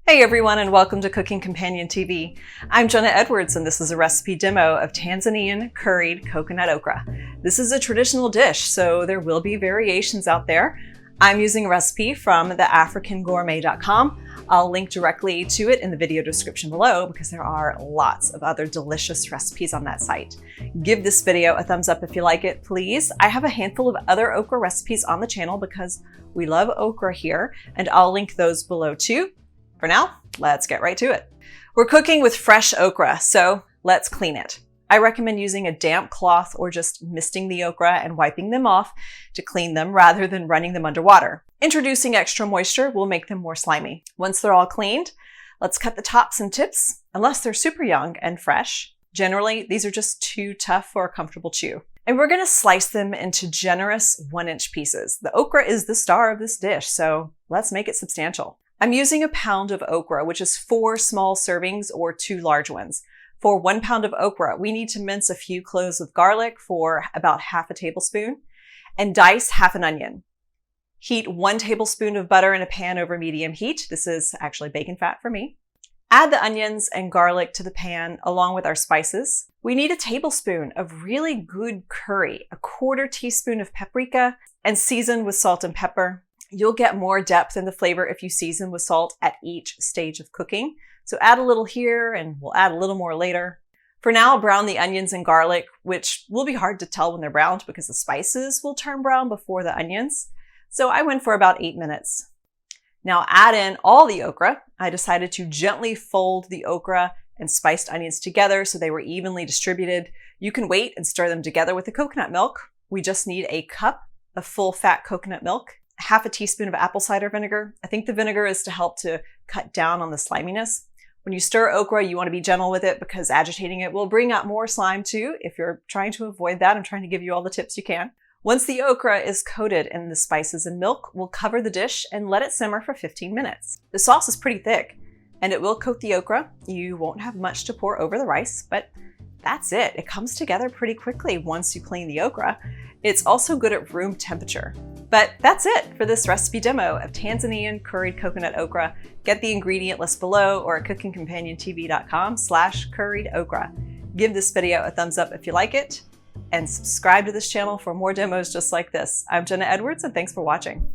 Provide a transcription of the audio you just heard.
Hey everyone, and welcome to Cooking Companion TV. I'm Jenna Edwards, and this is a recipe demo of Tanzanian curried coconut okra. This is a traditional dish, so there will be variations out there. I'm using a recipe from theafricangourmet.com. I'll link directly to it in the video description below because there are lots of other delicious recipes on that site. Give this video a thumbs up if you like it, please. I have a handful of other okra recipes on the channel because we love okra here, and I'll link those below too. For now, let's get right to it. We're cooking with fresh okra, so let's clean it. I recommend using a damp cloth or just misting the okra and wiping them off to clean them rather than running them under water. Introducing extra moisture will make them more slimy. Once they're all cleaned, let's cut the tops and tips, unless they're super young and fresh. Generally, these are just too tough for a comfortable chew. And we're gonna slice them into generous 1-inch pieces. The okra is the star of this dish, so let's make it substantial. I'm using a pound of okra, which is 4 small servings or 2 large ones. For 1 pound of okra, we need to mince a few cloves of garlic for about half a tablespoon and dice half an onion. Heat 1 tablespoon of butter in a pan over medium heat. This is actually bacon fat for me. Add the onions and garlic to the pan along with our spices. We need a tablespoon of really good curry, a 1/4 teaspoon of paprika, and season with salt and pepper. You'll get more depth in the flavor if you season with salt at each stage of cooking. So add a little here and we'll add a little more later. For now, brown the onions and garlic, which will be hard to tell when they're browned because the spices will turn brown before the onions. So I went for about 8 minutes. Now add in all the okra. I decided to gently fold the okra and spiced onions together so they were evenly distributed. You can wait and stir them together with the coconut milk. We just need a cup of full fat coconut milk, half a teaspoon of apple cider vinegar. I think the vinegar is to help to cut down on the sliminess. When you stir okra, you want to be gentle with it because agitating it will bring out more slime too. If you're trying to avoid that, I'm trying to give you all the tips you can. Once the okra is coated in the spices and milk, we'll cover the dish and let it simmer for 15 minutes. The sauce is pretty thick and it will coat the okra. You won't have much to pour over the rice, but that's it. It comes together pretty quickly once you clean the okra. It's also good at room temperature. But that's it for this recipe demo of Tanzanian curried coconut okra. Get the ingredient list below or at cookingcompaniontv.com/curried okra. Give this video a thumbs up if you like it, and subscribe to this channel for more demos just like this. I'm Jenna Edwards, and thanks for watching.